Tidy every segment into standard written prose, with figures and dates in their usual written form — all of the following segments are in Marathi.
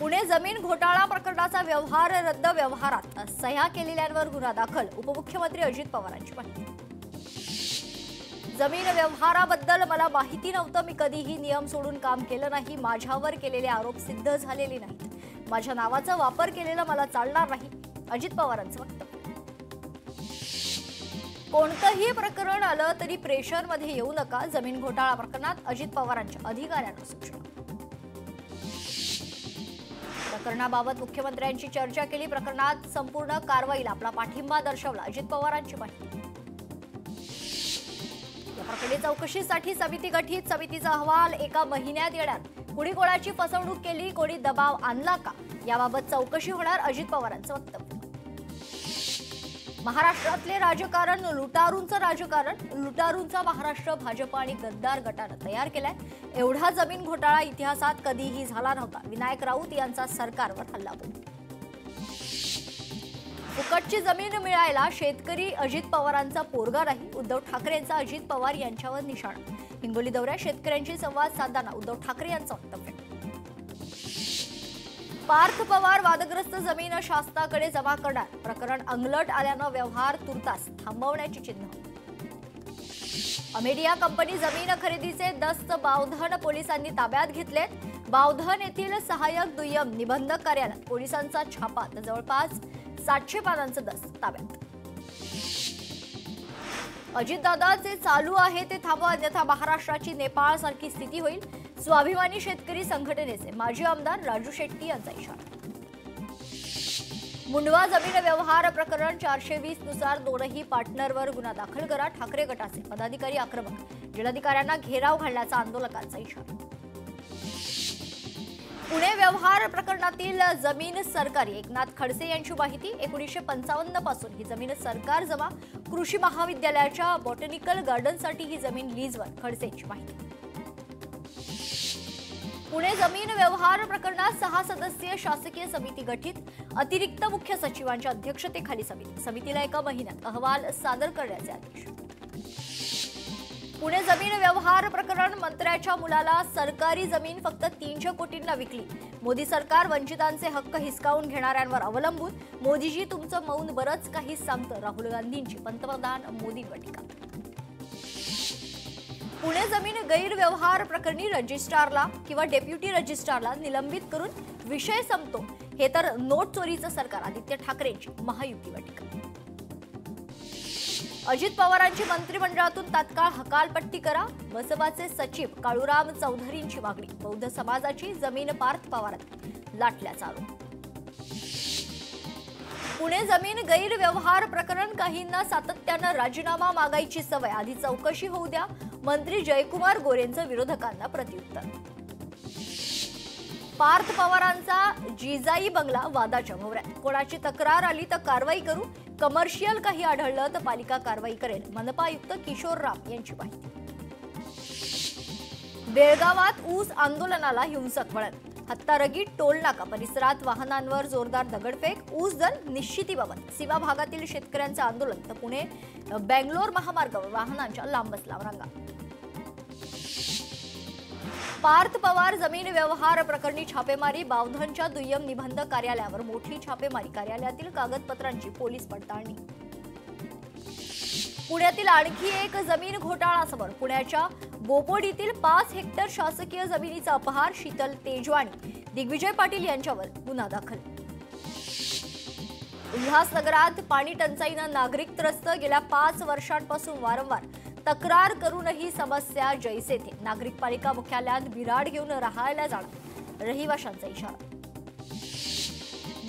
पुणे जमीन घोटाळा प्रकरणाचा व्यवहार रद्द व्यवहारात सह्या केलेल्यांवर गुन्हा दाखल, उपमुख्यमंत्री अजित पवारांची माहिती। जमीन व्यवहाराबद्दल मला माहिती नव्हतं, मी कधीही नियम सोडून काम केलं नाही, माझ्यावर केलेले आरोप सिद्ध झालेले नाहीत, माझ्या नावाचा वापर केलेला मला चालणार नाही, अजित पवारांचं वक्तव्य। कोणतंही प्रकरण आलं तरी प्रेशरमध्ये येऊ नका, जमीन घोटाळा प्रकरणात अजित पवारांच्या अधिकाऱ्यांना सूचना। प्रकरणाबाबत मुख्यमंत्र्यांची चर्चा केली, प्रकरणात संपूर्ण कारवाईला आपला पाठिंबा दर्शवला, अजित पवारांची माहिती। या प्रकरणी चौकशीसाठी समिती गठीत, समितीचा अहवाल 1 महिन्यात येणार। कुणी कोणाची फसवणूक केली, कोणी दबाव आणला का, याबाबत चौकशी होणार, अजित पवारांचं वक्तव्य। महाराष्ट्रातले राजकारण लुटारूंचं राजकारण, लुटारूंचा महाराष्ट्र भाजप आणि गद्दार गटानं तयार केलाय। एवढा जमीन घोटाळा इतिहासात कधीही झाला नव्हता, विनायक राऊत यांचा सरकारवर हल्लाबोल। फुकटची जमीन मिळायला शेतकरी अजित पवारांचा पोरगा नाही, उद्धव ठाकरेंचा अजित पवार यांच्यावर निशाणा। हिंगोली दौऱ्यात शेतकऱ्यांशी संवाद साधताना उद्धव ठाकरे यांचं वक्तव्य। पार्थ पवार वादग्रस्त जमीन शासनाकडे जमा करणार, प्रकरण अंगलट आल्यानं व्यवहार तुर्तास थांबवण्याची चिन्ह। अमेडिया कंपनी जमीन खरेदीचे दस्त बावधन पोलिसांनी ताब्यात घेतलेत। बावधन येथील सहाय्यक दुय्यम निबंधक कार्यालयात पोलिसांचा छापा, तर जवळपास 700 पानांचं दस्त ताब्यात। अजितदादाचे चालू आहे ते थांबवा, अन्यथा महाराष्ट्राची नेपाळ सारखी स्थिती होईल, स्वाभिमानी शेतकरी संघटनेचे माजी आमदार राजू शेट्टी यांचा इशारा। मुंडवा जमीन व्यवहार प्रकरण 420 नुसार दोनही पार्टनरवर गुन्हा दाखल करा, ठाकरे गटाचे पदाधिकारी आक्रमक, जिल्हाधिकाऱ्यांना घेराव घालण्याचा आंदोलकांचा इशारा। पुणे व्यवहार प्रकरणातील जमीन सरकारी, एकनाथ खडसे यांची माहिती। 1955 पासून ही जमीन सरकार जमा, कृषी महाविद्यालयाच्या बॉटनिकल गार्डनसाठी ही जमीन लीजवर, खडसेंची माहिती। पुणे जमीन व्यवहार प्रकरणात 6 सदस्यीय शासकीय समिती गठीत, अतिरिक्त मुख्य सचिवांच्या अध्यक्षतेखाली समिती, समितीला 1 महिन्यात अहवाल सादर करण्याचे आदेश। पुणे जमीन व्यवहार प्रकरण, मंत्र्याच्या मुलाला सरकारी जमीन फक्त 300 कोटींना विकली, मोदी सरकार वंचितांचे हक्क हिसकावून घेणाऱ्यांवर अवलंबून, मोदीजी तुमचं मौन बरंच काही सांगतं, राहुल गांधींची पंतप्रधान मोदींवर टीका। पुणे जमीन गैरव्यवहार प्रकरणी रजिस्ट्रारला किंवा डेप्युटी रजिस्ट्रारला निलंबित करून विषय संपतो, हे तर नोट चोरीचं सरकार, आदित्य ठाकरेंची महायुतीवर टीका। अजित पवारांची मंत्रिमंडळातून तात्काळ हकालपट्टी करा, बसपाचे सचिव काळूराम चौधरींची मागणी, बौद्ध समाजाची जमीन पार्थ पवारांनी लाटल्याचा आरोप। पुणे जमीन गैरव्यवहार प्रकरण, काहींना सातत्यानं राजीनामा मागायची सवय, आधी चौकशी होऊ द्या, मंत्री जयकुमार गोरेंचं विरोधकांना प्रत्युत्तर। पार्थ पवारांचा जिजाई बंगला वादाच्या भोवऱ्यात, कोणाची तक्रार आली तर कारवाई करू, कमर्शियल काही आढळलं तर पालिका कारवाई करेल, मनपा आयुक्त किशोर राम यांची माहिती। बेळगावात ऊस आंदोलनाला हिंसक वळण, हत्तारगी टोलनाका परिसरात वाहनांवर जोरदार दगडफेक, ऊस दर निश्चितीबाबत सीमा भागातील शेतकऱ्यांचं आंदोलन, तर पुणे बेंगलोर महामार्गावर वाहनांच्या लांब रांगा। पार्थ पवार जमीन व्यवहार प्रकरणी छापेमारी, बावधनच्या दुय्यम निबंधक कार्यालयावर मोठी छापेमारी, कार्यालयातील कागदपत्रांची पोलीस पडताळणी। पुण्यातील आणखी एक जमीन घोटाळा समोर, पुण्याच्या बोपोडीतील 5 हेक्टर शासकीय जमिनीचा अपहार, शीतल तेजवाणी, दिग्विजय पाटील यांच्यावर गुन्हा दाखल। उल्हासनगरात पाणी टंचाईनं नागरिक त्रस्त, गेल्या 5 वर्षांपासून वारंवार तक्रार करूनही समस्या जैसे थे, नागरिक पालिका मुख्यालयात बिराड घेऊन राहायला जाणार, रहिवाशांचा इशारा।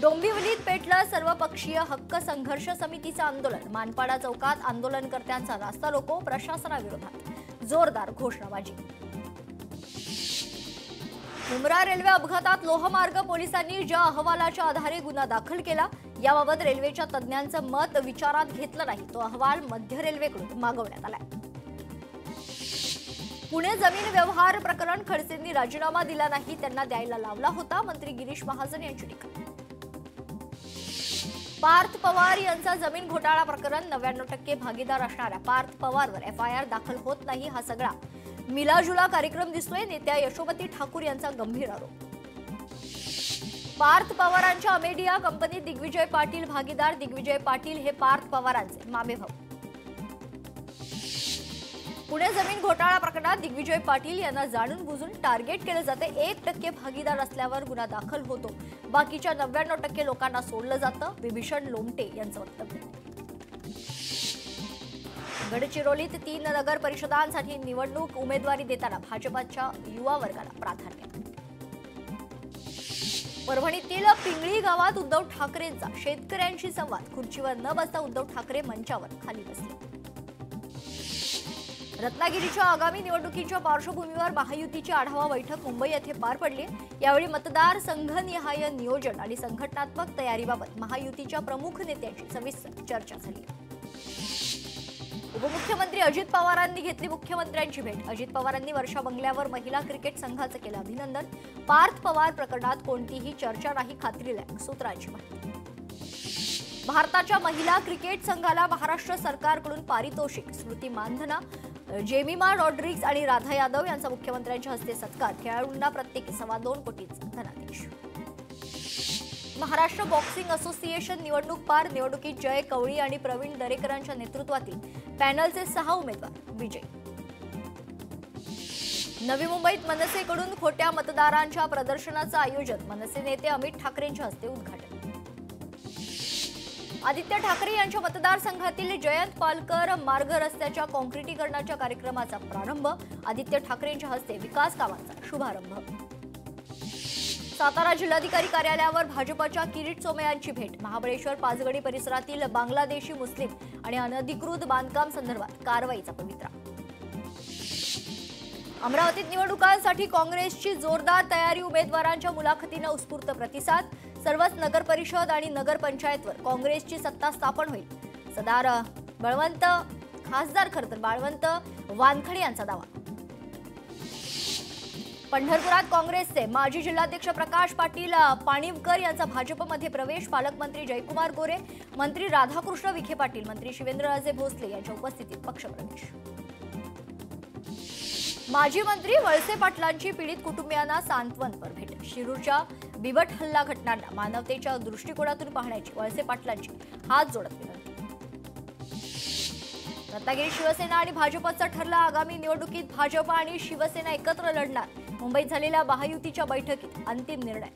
डोंबिवलीत पेटलं सर्वपक्षीय हक्क संघर्ष समितीचं आंदोलन, मानपाडा चौकात आंदोलनकर्त्यांचा रास्ता रोको, प्रशासनाविरोधात जोरदार घोषणाबाजी। मुंब्रा रेल्वे अपघातात लोहमार्ग पोलिसांनी ज्या अहवालाच्या आधारे गुन्हा दाखल केला, याबाबत रेल्वेच्या तज्ज्ञांचं मत विचारात घेतलं नाही, तो अहवाल मध्य रेल्वेकडून मागवण्यात आलाय। पुणे जमीन व्यवहार प्रकरण, खडसेंनी राजीनामा दिला नाही, त्यांना द्यायला लावला होता, मंत्री गिरीश महाजन यांची टीका। पार्थ पवार यांचा जमीन घोटाळा प्रकरण, 99% भागीदार असणाऱ्या पार्थ पवारवर एफआयआर दाखल होत नाही, हा सगळा मिलाजुला कार्यक्रम दिसतोय, नेत्या यशोमती ठाकूर यांचा गंभीर आरोप। पार्थ पवारांच्या अमेडिया कंपनीत दिग्विजय पाटील भागीदार. दिग्विजय पाटील हे पार्थ पवारांचे मामेभाऊ. पुणे जमीन घोटाळा प्रकरणात दिग्विजय पाटील यांना जाणून बुजून टार्गेट केले जाते. 1% भागीदार असल्यावर गुन्हा दाखल होतो, बाकीच्या 99% लोकांना सोडलं जातं. विभीषण लोमटे यांचं वक्तव्य. गडचिरोलीत 3 नगर परिषदांसाठी निवडणूक उमेदवारी देताना भाजपच्या युवा वर्गाला प्राधान्य. परभणीतील पिंगळी गावात उद्धव ठाकरेंचा शेतकऱ्यांशी संवाद. खुर्चीवर न बसता उद्धव ठाकरे मंचावर खाली बसले. रत्नागिरीच्या आगामी निवडणुकीच्या पार्श्वभूमीवर महायुतीची आढावा बैठक मुंबई येथे पार पडली. यावेळी मतदार संघनिहाय नियोजन आणि संघटनात्मक तयारीबाबत महायुतीच्या प्रमुख नेत्यांची सविस्तर चर्चा झाली. उपमुख्यमंत्री अजित पवारांनी घेतली मुख्यमंत्र्यांची भेट. अजित पवारांनी वर्षा बंगल्यावर महिला क्रिकेट संघाचं केलं अभिनंदन. पार्थ पवार प्रकरणात कोणतीही चर्चा नाही, खात्रीला सूत्रांची माहिती. भारताच्या महिला क्रिकेट संघाला महाराष्ट्र सरकारकडून पारितोषिक. स्मृती मानधना, जेमिमा रॉड्रिग्ज आणि राधा यादव यांचा मुख्यमंत्र्यांच्या हस्ते सत्कार. खेळाडूंना प्रत्येकी 2.25 कोटींचा धनादेश. महाराष्ट्र बॉक्सिंग असोसिएशन निवडणूक पार. निवडणुकीत जय कवळी आणि प्रवीण दरेकरांच्या नेतृत्वातील पॅनलचे 6 उमेदवार विजयी. नवी मुंबईत मनसेकडून खोट्या मतदारांच्या प्रदर्शनाचं आयोजन. मनसे नेते अमित ठाकरेंच्या हस्ते उद्घाटन. आदित्य ठाकरे यांच्या मतदारसंघातील जयंत पालकर मार्ग रस्त्याच्या काँक्रिटीकरणाच्या कार्यक्रमाचा प्रारंभ. आदित्य ठाकरेंच्या हस्ते विकास कामांचा शुभारंभ. सातारा जिल्हाधिकारी कार्यालयावर भाजपच्या किरीट सोमय्यांची भेट. महाबळेश्वर पाचगणी परिसरातील बांगलादेशी मुस्लिम आणि अनधिकृत बांधकाम संदर्भात कारवाईचा पवित्रा. अमरावतीत निवडणुकांसाठी काँग्रेसची जोरदार तयारी. उमेदवारांच्या मुलाखतींना उत्स्फूर्त प्रतिसाद. सर्वच नगर परिषद आणि नगर पंचायतवर काँग्रेसची सत्ता स्थापन होईल. खासदार बाळवंत वानखडे यांचा दावा. पंढरपुरात काँग्रेसचे माजी जिल्हाध्यक्ष प्रकाश पाटील पाणीवकर यांचा भाजपमध्ये प्रवेश. पालकमंत्री जयकुमार गोरे, मंत्री राधाकृष्ण विखे पाटील, मंत्री शिवेंद्रराजे भोसले यांच्या उपस्थितीत पक्षप्रवेश. माजी मंत्री वळसे पाटलांची पीडित कुटुंबियांना सांत्वनपर भेट. शिरूरच्या बिबट हल्ला घटनांना मानवतेच्या दृष्टिकोनातून पाहण्याची वळसे पाटलांची हात जोडत विनंती. रत्नागिरी शिवसेना आणि भाजपचं ठरलं. आगामी निवडणुकीत भाजप आणि शिवसेना एकत्र लढणार. मुंबईत झालेल्या महायुतीच्या बैठकीत अंतिम निर्णय.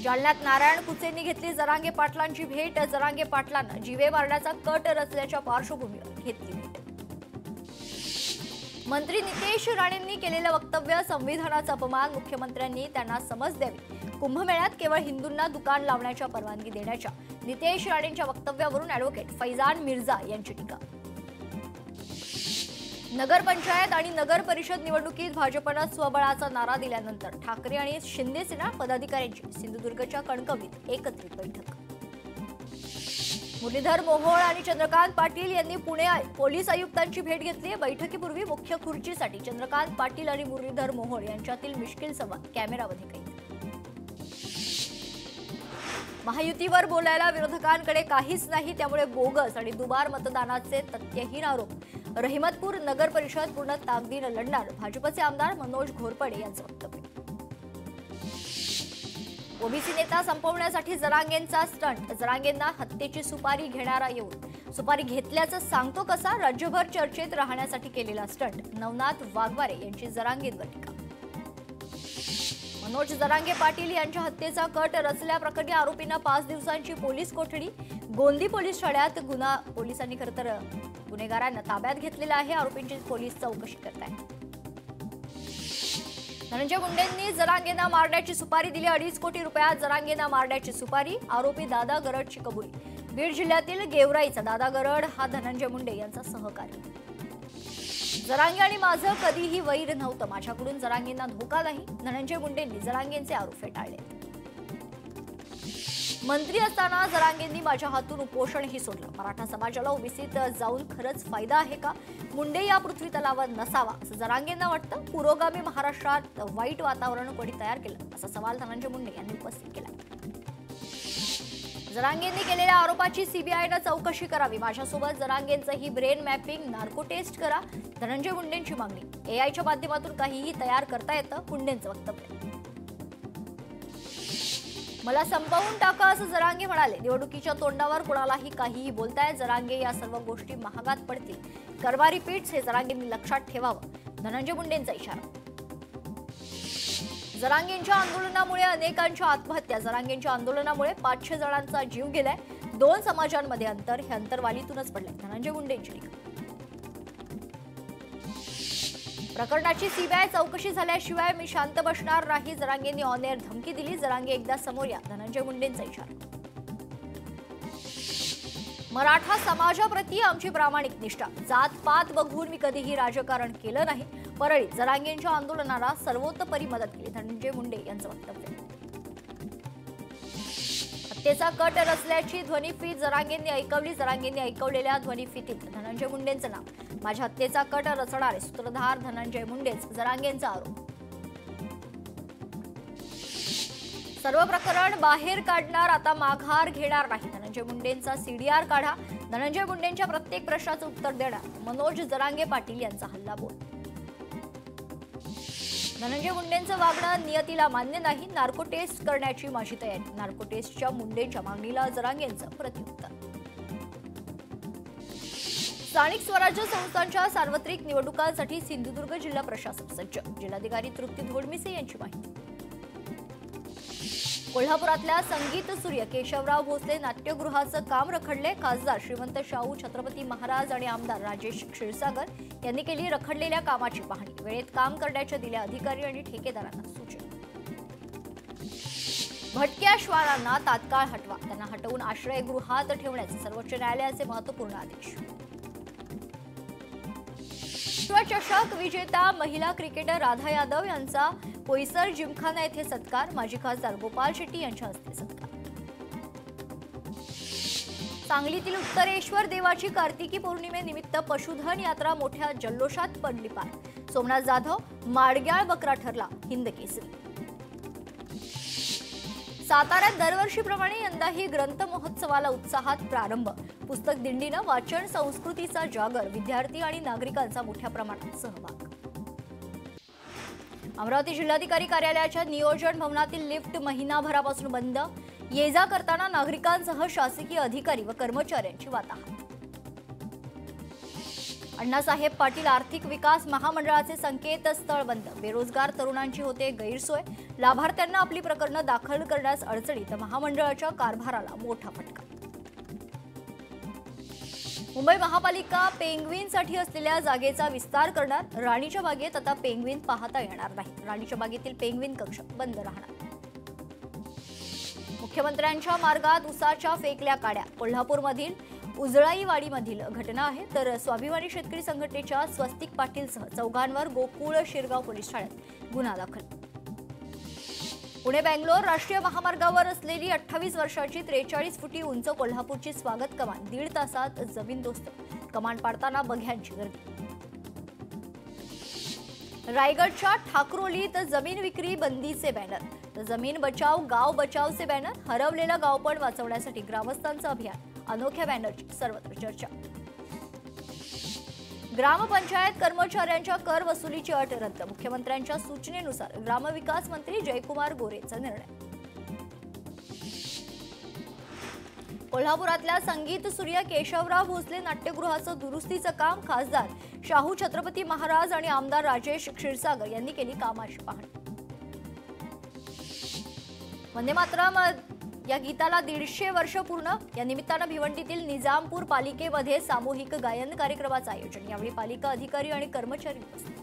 जालन्यात नारायण कुचेंनी घेतली जरांगे पाटलांची भेट. जरांगे पाटलांना जीवे मारण्याचा कट रचल्याच्या पार्श्वभूमीवर घेतली भेट. मंत्री नितेश राणेंनी केलेलं वक्तव्य संविधानाचा अपमान. मुख्यमंत्र्यांनी त्यांना समज द्यावी. कुंभमेळ्यात केवळ हिंदूंना दुकान लावण्याच्या परवानगी देण्याच्या नितेश राणेंच्या वक्तव्यावरून ॲडव्होकेट फैजान मिर्झा यांची टीका. नगरपंचायत आणि नगर परिषद निवडणुकीत भाजपनं स्वबळाचा नारा दिल्यानंतर ठाकरे आणि शिंदे सेना पदाधिकाऱ्यांची सिंधुदुर्गच्या कणकवलीत एकत्रित बैठक. मुरलीधर मोहोळ आणि चंद्रकांत पाटील यांनी पुणे पोलीस आयुक्तांची भेट घेतली. बैठकीपूर्वी मुख्य खुर्चीसाठी चंद्रकांत पाटील आणि मुरलीधर मोहोळ यांच्यातील मिश्किल संवाद कॅमेरामध्ये कैद. महायुतीवर बोलायला विरोधकांकडे काहीच नाही, त्यामुळे बोगस आणि दुबार मतदानाचे तथ्यहीन आरोप. रहिमतपूर नगर परिषद पूर्ण ताकदीनं लढणार. भाजपचे आमदार मनोज घोरपडे यांचं वक्तव्य. ओबीसी नेता संपवण्यासाठी जरांगेंचा स्टंट. जरांगेंना हत्येची सुपारी घेणारा येऊन सुपारी घेतल्याचं सांगतो कसा. राज्यभर चर्चेत राहण्यासाठी केलेला स्टंट. नवनाथ वाघमारे यांची जरांगेंवर टीका. मनोज जरांगे पाटील यांच्या हत्येचा कट रचल्याप्रकरणी आरोपींना 5 दिवसांची पोलीस कोठडी. गोंदी पोलीस ठाण्यात पोलिसांनी खरं तर गुन्हेगारांना ताब्यात घेतलेलं आहे. आरोपींची पोलीस चौकशी करत आहेत. धनंजय मुंडेंनी जरांगेंना मारण्याची सुपारी दिली. 2.5 कोटी रुपयात जरांगेंना मारण्याची सुपारी. आरोपी दादा गरडची कबुली. बीड जिल्ह्यातील गेवराईचा दादा गरड हा धनंजय मुंडे यांचा सहकारी. जरांगे आणि माझं कधीही वैर नव्हतं. माझ्याकडून जरांगेंना धोका नाही. धनंजय मुंडेंनी जरांगेंचे आरोप फेटाळले. मंत्री असताना जरांगेंनी माझ्या हातून उपोषणही सोडलं. मराठा समाजाला ओबीसीत जाऊन खरंच फायदा आहे का? मुंडे या पृथ्वी तलावर नसावा असं जरांगेंना वाटतं. पुरोगामी महाराष्ट्रात वाईट वातावरण कोणी तयार केलं असा सवाल धनंजय मुंडे यांनी उपस्थित केला. जरांगेंनी केलेल्या आरोपाची सीबीआयनं चौकशी करावी. माझ्यासोबत जरांगेंचंही ब्रेन मॅपिंग नार्को टेस्ट करा. धनंजय मुंडेंची मागणी. एआयच्या माध्यमातून काहीही तयार करता येतं. मुंडेंचं वक्तव्य. मला संपवून टाका असं जरांगे म्हणाले। निवडणुकीच्या तोंडावर कोणालाही काहीही बोलताय। जरांगे या सर्व गोष्टी महागात पडतील। कारभारी पीठ हे जरांगेंनी लक्षात ठेवावं। धनंजय मुंडेंचा इशारा। जरांगेंच्या आंदोलनामुळे अनेकांच्या आत्महत्या। जरांगेंच्या आंदोलनामुळे 500 जणांचा जीव गेलाय। 2 समाजांमध्ये अंतर, हे अंतर वालीतूनच पडले। धनंजय मुंडेंची टीका। प्रकरणाची सीबीआय चौकशी झाल्याशिवाय मी शांत बसणार नाही। जरांगेंनी ऑन एअर धमकी दिली। जरांगे एकदा समोर या। धनंजय मुंडेंचा इशारा। मराठा समाजाप्रती आमची प्रामाणिक निष्ठा। जात पात बघून मी कधीही राजकारण केलं नाही। परळीत जरांगेंच्या आंदोलनाला सर्वतोपरी मदत केली। धनंजय मुंडे यांचं वक्तव्य। हत्येचा कट रचल्याची ध्वनिफीत जरांगेंनी ऐकवली। जरांगेंनी ऐकवलेल्या ध्वनिफीतीत धनंजय मुंडेंचं नाव। माझ्या हत्येचा कट रचणारे सूत्रधार धनंजय मुंडेच। जरांगेंचा आरोप। सर्व प्रकरण बाहेर काढणार, आता माघार घेणार नाही। धनंजय मुंडेंचा सीडीआर काढा। धनंजय मुंडेंच्या प्रत्येक प्रश्नाचं उत्तर देणार मनोज जरांगे पाटील यांचा हल्लाबोल। धनंजय मुंडेंचं वागणं नियतीला मान्य नाही। नार्को टेस्ट करण्याची माझी तयारी। नार्को टेस्टच्या मुंडेंच्या मागणीला जरांगेंचं प्रत्युत्तर। स्थानिक स्वराज्य संस्थांच्या सार्वत्रिक निवडणुकांसाठी सिंधुदुर्ग जिल्हा प्रशासन सज्ज। जिल्हाधिकारी तृप्ती धोडमिसे यांची माहिती। कोल्हापुरातल्या संगीत सूर्य केशवराव भोसले नाट्यगृहाचं काम रखडले। खासदार श्रीमंत शाहू छत्रपती महाराज आणि आमदार राजेश क्षीरसागर यांनी केली रखडलेल्या कामाची पाहणी। वेळेत काम करण्याच्या दिल्या अधिकारी आणि ठेकेदारांना सूचना। भटक्या श्वानांना तात्काळ हटवा। त्यांना हटवून आश्रयगृहात ठेवण्याचे सर्वोच्च न्यायालयाचे महत्त्वपूर्ण आदेश। विश्वचषक विजेता महिला क्रिकेटर राधा यादव यांचा बोईसर जिमखाना येथे सत्कार। माजी खासदार गोपाल शेट्टी यांच्या हस्ते सत्कार। सांगलीतील उत्तरेश्वर देवाची कार्तिकी पौर्णिमेनिमित्त पशुधन यात्रा मोठ्या जल्लोषात पडली पार। सोमनाथ जाधव माडग्याळ बकरा ठरला हिंदकेसरी। साताऱ्यात दरवर्षीप्रमाणे यंदाही ग्रंथ महोत्सवाला उत्साहात प्रारंभ। पुस्तक दिंडीनं वाचन संस्कृतीचा जागर। विद्यार्थी आणि नागरिकांचा मोठ्या प्रमाणात सहभाग। अमरावती जिल्हाधिकारी कार्यालयाच्या नियोजन भवनातील लिफ्ट महिनाभरापासून बंद। ये जा करताना नागरिकांसह शासकीय अधिकारी व कर्मचाऱ्यांची वाताहत। अण्णासाहेब पाटील आर्थिक विकास महामंडळाचे संकेतस्थळ बंद। बेरोजगार तरुणांची होते गैरसोय। लाभार्थ्यांना आपली प्रकरणं दाखल करण्यास अडचणी, तर महामंडळाच्या कारभाराला मोठा फटका। मुंबई महापालिका पेंग्विनसाठी असलेल्या जागेचा विस्तार करणार। राणीच्या बागेत आता पेंग्विन पाहता येणार नाही। राणीच्या बागेतील पेंग्विन कक्ष बंद राहणार। मुख्यमंत्र्यांच्या मार्गात उसाच्या फेकल्या काड्या। कोल्हापूरमधील उजळाईवाडीमधील घटना आहे, तर स्वाभिमानी शेतकरी संघटनेच्या स्वस्तिक पाटीलसह चौघांवर गोकुळ शिरगाव पोलीस ठाण्यात गुन्हा दाखल। पुणे बेंगलोर राष्ट्रीय महामार्गावर असलेली 28 वर्षाची 43 फुटी उंच कोल्हापूरची स्वागत कमान 1.5 तासात जमीनदोस्त। कमान पाडताना बघ्यांची गर्दी। रायगडच्या ठाकरोलीत जमीन विक्री बंदीचे बॅनर, तर जमीन बचाव गाव बचावचे बॅनर। हरवलेलं गावपण वाचवण्यासाठी ग्रामस्थांचं अभियान। अनोख्या बॅनरची सर्वत्र चर्चा। ग्रामपंचायत कर्मचाऱ्यांच्या कर वसुलीची अट रद्द। मुख्यमंत्र्यांच्या सूचनेनुसार ग्रामविकास मंत्री जयकुमार गोरेचा निर्णय। कोल्हापुरातल्या संगीत सूर्य केशवराव भोसले नाट्यगृहाचं दुरुस्तीचं काम। खासदार शाहू छत्रपती महाराज आणि आमदार राजेश क्षीरसागर यांनी केली कामाची पाहणी। वंदे मातरम या गीताला 150 वर्ष पूर्ण। या निमित्तानं भिवंडीतील निजामपूर पालिकेमध्ये सामूहिक गायन कार्यक्रमाचं आयोजन। यावेळी पालिका अधिकारी आणि कर्मचारी उपस्थित।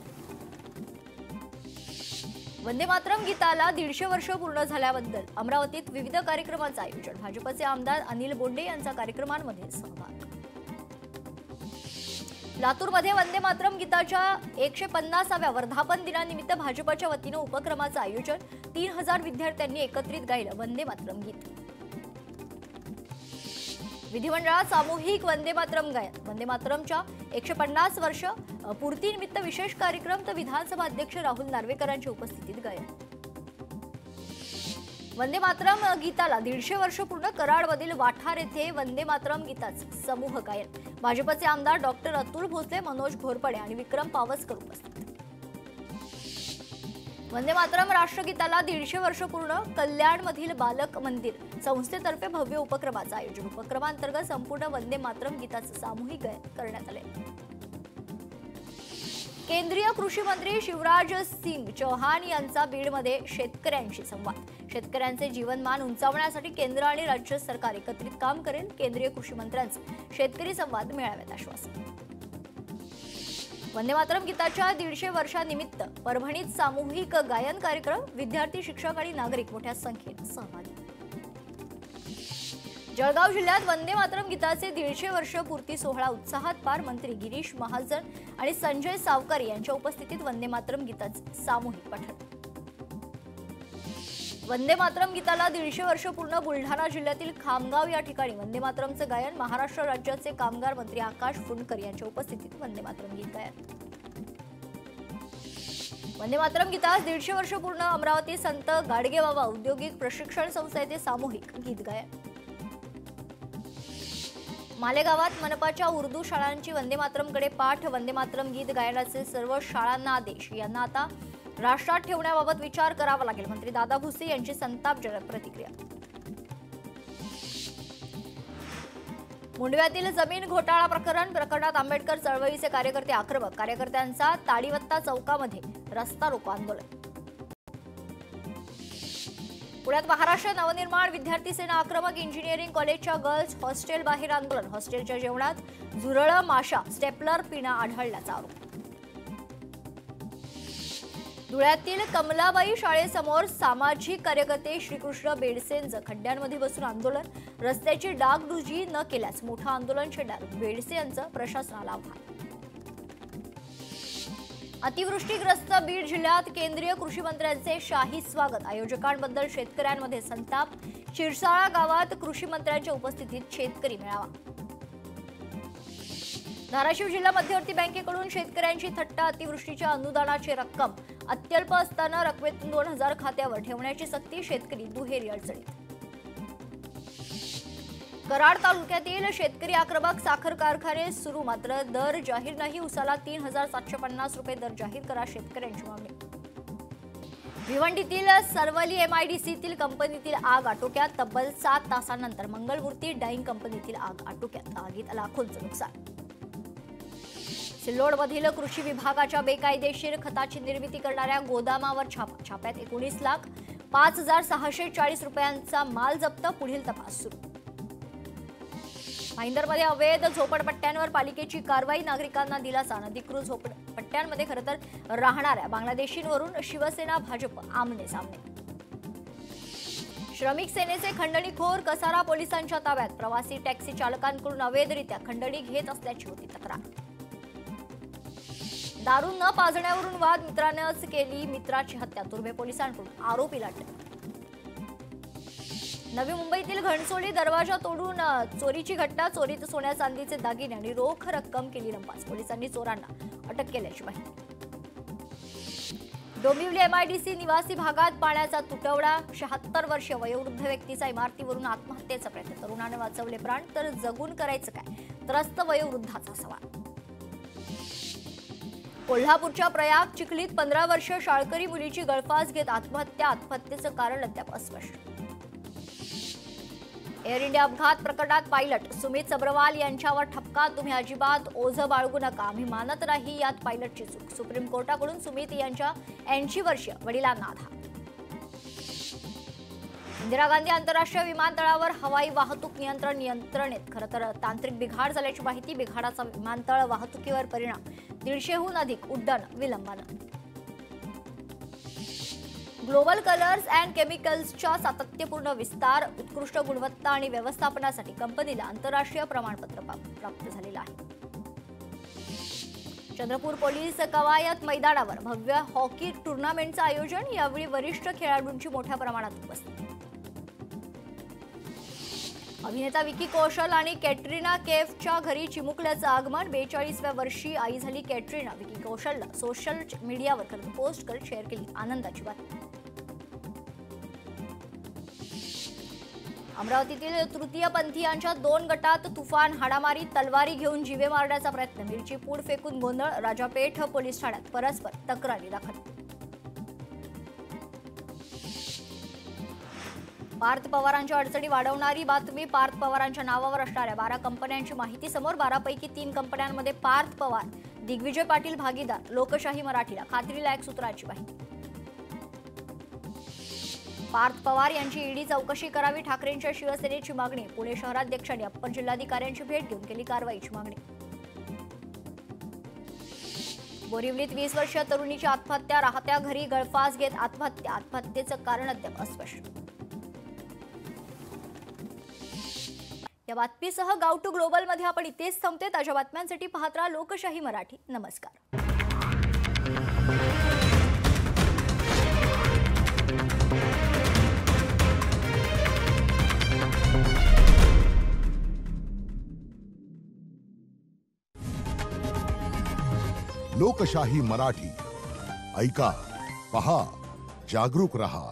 वंदे मातरम गीताला 150 वर्ष पूर्ण झाल्याबद्दल अमरावतीत विविध कार्यक्रमांचं आयोजन। भाजपचे आमदार अनिल बोंडे यांचा कार्यक्रमांमध्ये सहभाग। लातूरमध्ये वंदे मातरम गीताच्या 150व्या वर्धापन दिनानिमित्त भाजपच्या वतीनं उपक्रमाचं आयोजन। 3000 विद्यार्थ्यांनी एकत्रित गायलं वंदे मातरम गीत। विधिमंडळात सामूहिक वंदे मातरम गायन। वंदे मातरमच्या 150 वर्ष पूर्तीनिमित्त विशेष कार्यक्रम, तर विधानसभा अध्यक्ष राहुल नार्वेकरांच्या उपस्थितीत गायन। वंदे मातरम गीताला 150 वर्ष पूर्ण। कराडमधील वाठार येथे वंदे मातरम गीताचं समूह गायन। भाजपचे आमदार डॉक्टर अतुल भोसले, मनोज घोरपडे आणि विक्रम पावसकर उपस्थित। वंदे मातरम राष्ट्रगीताला 150 वर्ष पूर्ण. कल्याणमधील बालक मंदिर संस्थेतर्फे भव्य उपक्रमाचं आयोजन. उपक्रमांतर्गत संपूर्ण वंदे मातरम गीताचं सामूहिक गायन करण्यात आले. केंद्रीय कृषी मंत्री शिवराज सिंग चौहान यांचा बीडमध्ये शेतकऱ्यांशी संवाद. शेतकऱ्यांचे जीवनमान उंचावण्यासाठी केंद्र आणि राज्य सरकार एकत्रित काम करेल. केंद्रीय कृषी मंत्र्यांचं शेतकरी संवाद मेळाव्यात आश्वासन. वंदे मातरम गीताच्या 150 वर्षानिमित्त परभणीत सामूहिक गायन कार्यक्रम. विद्यार्थी, शिक्षक आणि नागरिक मोठ्या संख्येने सहभागी. जळगाव जिल्ह्यात वंदे मातरम गीताचे 150 वर्ष पूर्ती सोहळा उत्साहात पार. मंत्री गिरीश महाजन आणि संजय सावकारी यांच्या उपस्थितीत वंदे मातरम गीताचे सामूहिक पठण. वंदे मातरम गीताला 150 वर्ष पूर्ण. बुलढाणा जिल्ह्यातील खामगाव या ठिकाणी वंदे मातरमचं गायन. महाराष्ट्र राज्याचे कामगार मंत्री आकाश फुंडकर यांच्या उपस्थितीत वंदे मातरम गीत गायन. वंदे मातरम गीतास 150 वर्ष पूर्ण. अमरावती संत गाडगेबाबा औद्योगिक प्रशिक्षण संस्थेचे सामूहिक गीत गायन. मालेगावात मनपाच्या उर्दू शाळांची वंदे मातरमकडे पाठ. वंदे मातरम गीत गायनाचे सर्व शाळांना आदेश. यांना आता राष्ट्रात ठेवण्याबाबत विचार करावा लागेल. मंत्री दादा भुसे यांची संतापजनक प्रतिक्रिया. मुंडव्यातील जमीन घोटाळा प्रकरणात आंबेडकर चळवळीचे कार्यकर्ते आक्रमक. कार्यकर्त्यांचा ताडीवत्ता चौकामध्ये रस्ता रोको आंदोलन. पुण्यात महाराष्ट्र नवनिर्माण विद्यार्थी सेना आक्रमक. इंजिनिअरिंग कॉलेजच्या गर्ल्स हॉस्टेल बाहेर आंदोलन. हॉस्टेलच्या जेवणात झुरळ, माशा, स्टेपलर पिना आढळल्याचा आरोप. धुळ्यातील कमलाबाई शाळेसमोर सामाजिक कार्यकर्ते श्रीकृष्ण बेडसेंचं खड्ड्यांमध्ये बसून आंदोलन. रस्त्याची डागडुजी न केल्यास मोठं आंदोलन छेडणार. बेडसे यांचं प्रशासनाला आव्हान. अतिवृष्टीग्रस्त बीड जिल्ह्यात केंद्रीय कृषी मंत्र्यांचे शाही स्वागत. आयोजकांबद्दल शेतकऱ्यांमध्ये संताप. शिरसाळा गावात कृषी मंत्र्यांच्या उपस्थितीत शेतकरी मेळावा. धाराशिव जिल्हा मध्यवर्ती बँकेकडून शेतकऱ्यांची थट्टा. अतिवृष्टीच्या अनुदानाची रक्कम अत्यल्प असताना रकमेतून 2000 खात्यावर ठेवण्याची सक्ती. शेतकरी दुहेरी अडचणीत. कराड तालुक्यातील शेतकरी आक्रमक. साखर कारखाने सुरू मात्र दर जाहीर नाही. उसाला 3750 रुपये दर जाहीर करा. शेतकऱ्यांची मागणी. भिवंडीतील सरवली MIDCतील कंपनीतील आग आटोक्यात. तब्बल 7 तासांनंतर मंगळमूर्ती डाईंग कंपनीतील आग आटोक्यात. आगीत लाखोंचं नुकसान. सिल्लोडमधील कृषी विभागाच्या बेकायदेशीर खताची निर्मिती करणाऱ्या गोदामावर छापा. छाप्यात 19,05,640 रुपयांचा माल जप्त. पुढील तपास सुरू. भाईंदरमध्ये अवैध झोपडपट्ट्यांवर पालिकेची कारवाई. नागरिकांना दिलासा. अनधिकृत झोपडपट्ट्यांमध्ये खरंतर राहणाऱ्या बांगलादेशींवरून शिवसेना भाजप आमने सामने. श्रमिक सेनेचे खंडणीखोर. कसारा पोलिसांच्या ताब्यात. प्रवासी टॅक्सी चालकांकडून अवैधरित्या खंडणी घेत असल्याची होती तक्रार. दारू न पाजण्यावरून वाद. मित्रानेच केली मित्राची हत्या. तुर्भे पोलिसांकडून आरोपीला अटक. नवी मुंबईतील घणसोली दरवाजा तोडून चोरीची घटना. चोरीत सोन्या चांदीचे दागिने आणि रोख रक्कम केली लंपास. पोलिसांनी चोरांना अटक केल्याची माहिती. डोंबिवली MIDC निवासी भागात पाण्याचा तुटवडा. 76 वर्षीय वयोवृद्ध व्यक्तीचा इमारतीवरून आत्महत्येचा प्रयत्न. तरुणाने वाचवले प्राण तर जगून करायचं काय. त्रस्त वयोवृद्धाचा सवाल. कोल्हापूरच्या प्रयाग चिखलीत 15 वर्ष शाळकरी मुलीची गळफास घेत आत्महत्या. आत्महत्येचं कारण अद्याप अस्पष्ट. एअर इंडिया अपघात प्रकरणात पायलट सुमित सब्रवाल यांच्यावर ठपका. तुम्ही अजिबात ओझं बाळगू नका. आम्ही मानत नाही यात पायलटची चूक. सुप्रीम कोर्टाकडून सुमित यांच्या 80 वर्षीय वडिलांना आधार. इंदिरा गांधी आंतरराष्ट्रीय विमानतळावर हवाई वाहतूक यंत्रणेत खरंतर तांत्रिक बिघाड झाल्याची माहिती. बिघाडाचा विमानतळ वाहतुकीवर परिणाम. 150हून अधिक उड्डाण विलंबानं. ग्लोबल कलर्स अँड केमिकल्सच्या सातत्यपूर्ण विस्तार. उत्कृष्ट गुणवत्ता आणि व्यवस्थापनासाठी कंपनीला आंतरराष्ट्रीय प्रमाणपत्र प्राप्त झालेलं आहे. चंद्रपूर पोलीस कवायत मैदानावर भव्य हॉकी टुर्नामेंटचं आयोजन. यावेळी वरिष्ठ खेळाडूंची मोठ्या प्रमाणात उपस्थिती. अभिनेता विकी कौशल आणि कॅटरीना कैफच्या घरी चिमुकल्याचं आगमन. 42व्या वर्षी आई झाली कॅटरीना. विकी कौशलला सोशल मीडियावर पोस्ट करत शेअर केली आनंदाची बातमी. अमरावतीतील तृतीयपंथीयांच्या 2 गटात तुफान हाणामारी. तलवारी घेऊन जीवे मारण्याचा प्रयत्न. मिरची पूड फेकून गोंधळ. राजापेठ पोलीस ठाण्यात परस्पर तक्रारी दाखल. पार्थ पवारांच्या अडचणी वाढवणारी बातमी. पार्थ पवारांच्या नावावर असणाऱ्या 12 कंपन्यांची माहिती समोर. 12 पैकी 3 कंपन्यांमध्ये पार्थ पवार, दिग्विजय पाटील भागीदार. लोकशाही मराठीला खात्रीलायक सूत्राची माहिती. पार्थ पवार यांची ईडी चौकशी करावी. ठाकरेंच्या शिवसेनेची मागणी. पुणे शहराध्यक्षांनी अप्पर जिल्हाधिकाऱ्यांची भेट घेऊन केली कारवाईची मागणी. बोरिवलीत 20 वर्षीय तरुणीची आत्महत्या. राहत्या घरी गळफास घेत आत्महत्या. आत्महत्येचं कारण अद्याप अस्पष्ट. या बातमीसह गाव टू ग्लोबल मध्ये आपण इथेच थांबते. ताज्या बातम्यांसाठी पाहत राहा लोकशाही मराठी. नमस्कार. लोकशाही मराठी ऐका, पहा, जागरूक रहा.